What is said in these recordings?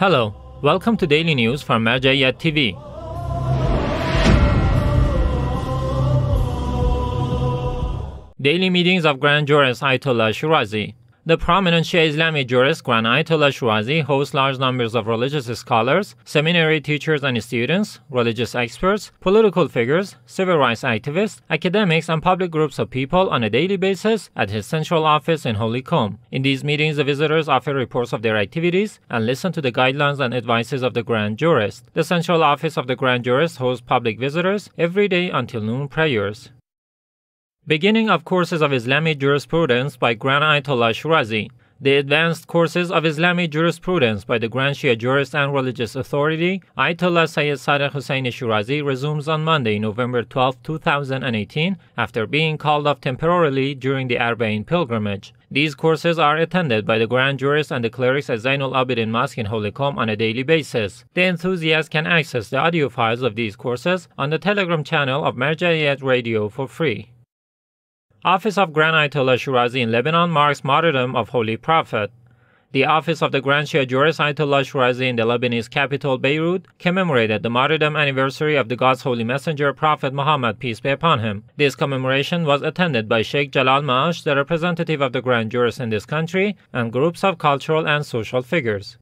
Hello, welcome to Daily News from Martyrdom TV. Daily meetings of Grand Jurist Ayatollah Shirazi. The prominent Shia Islamic jurist Grand Ayatollah Shirazi hosts large numbers of religious scholars, seminary teachers and students, religious experts, political figures, civil rights activists, academics, and public groups of people on a daily basis at his central office in Holy Comb. In these meetings, the visitors offer reports of their activities and listen to the guidelines and advices of the Grand Jurist. The central office of the Grand Jurist hosts public visitors every day until noon prayers. Beginning of courses of Islamic Jurisprudence by Grand Ayatollah Shirazi. The advanced courses of Islamic Jurisprudence by the Grand Shia Jurist and Religious Authority, Ayatollah Sayyid Sadiq Hussein Shirazi, resumes on Monday, November 12, 2018, after being called off temporarily during the RABI pilgrimage. These courses are attended by the Grand Jurist and the clerics at Zainul Abidin Mosque in Holy Comb on a daily basis. The enthusiasts can access the audio files of these courses on the Telegram channel of Martyrdom Radio for free. Office of Grand Ayatollah Shirazi in Lebanon marks Martyrdom of Holy Prophet. The office of the Grand Shia Jurist Ayatollah Shirazi in the Lebanese capital Beirut commemorated the martyrdom anniversary of the God's Holy Messenger Prophet Muhammad, peace be upon him. This commemoration was attended by Sheikh Jalal Maash, the representative of the Grand Jurist in this country, and groups of cultural and social figures.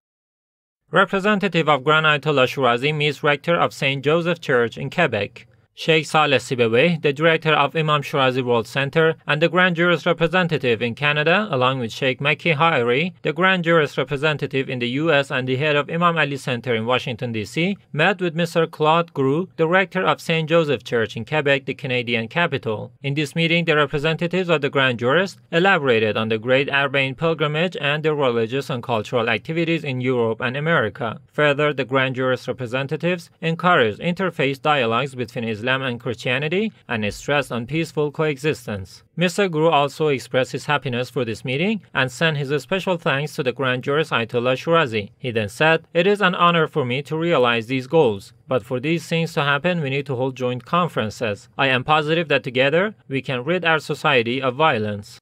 Representative of Grand Ayatollah Shirazi meets Rector of St. Joseph Church in Quebec. Sheikh Saleh Sibawayh, the director of Imam Shirazi World Center and the Grand Jurist representative in Canada, along with Sheikh Makki Haeri, the Grand Jurist representative in the U.S. and the head of Imam Ali Center in Washington, D.C., met with Mr. Claude Gru, the rector of St. Joseph Church in Quebec, the Canadian capital. In this meeting, the representatives of the Grand Jurist elaborated on the Great Arbaeen pilgrimage and their religious and cultural activities in Europe and America. Further, the Grand Jurist representatives encouraged interfaith dialogues between Islam and Christianity and stressed on peaceful coexistence. Mr. Gru also expressed his happiness for this meeting and sent his special thanks to the Grand Jurist Ayatollah Shirazi. He then said, "It is an honor for me to realize these goals, but for these things to happen, we need to hold joint conferences. I am positive that together we can rid our society of violence."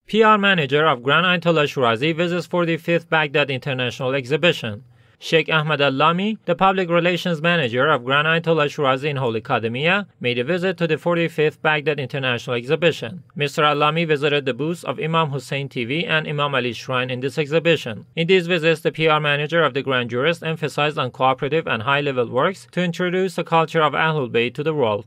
PR manager of Grand Ayatollah Shirazi visits 45th Baghdad International Exhibition. Sheikh Ahmad Al-Lami, the public relations manager of Grand Ayatollah Shirazi in Holy Kadamiyya, made a visit to the 45th Baghdad International Exhibition. Mr. Al-Lami visited the booths of Imam Hussein TV and Imam Ali's shrine in this exhibition. In these visits, the PR manager of the Grand Jurist emphasized on cooperative and high-level works to introduce the culture of Ahlul Bayt to the world.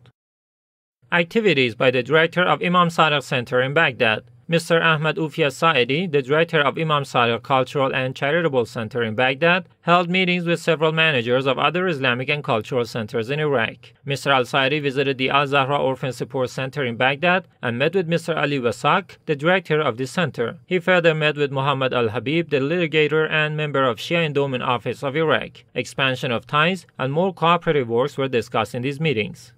Activities by the director of Imam Sadiq Center in Baghdad. Mr. Ahmad Ufia Saedi, the director of Imam Sadiq Cultural and Charitable Center in Baghdad, held meetings with several managers of other Islamic and cultural centers in Iraq. Mr. Al-Saedi visited the Al-Zahra Orphan Support Center in Baghdad and met with Mr. Ali Wasak, the director of the center. He further met with Muhammad Al-Habib, the litigator and member of Shia Endowment Office of Iraq. Expansion of ties and more cooperative works were discussed in these meetings.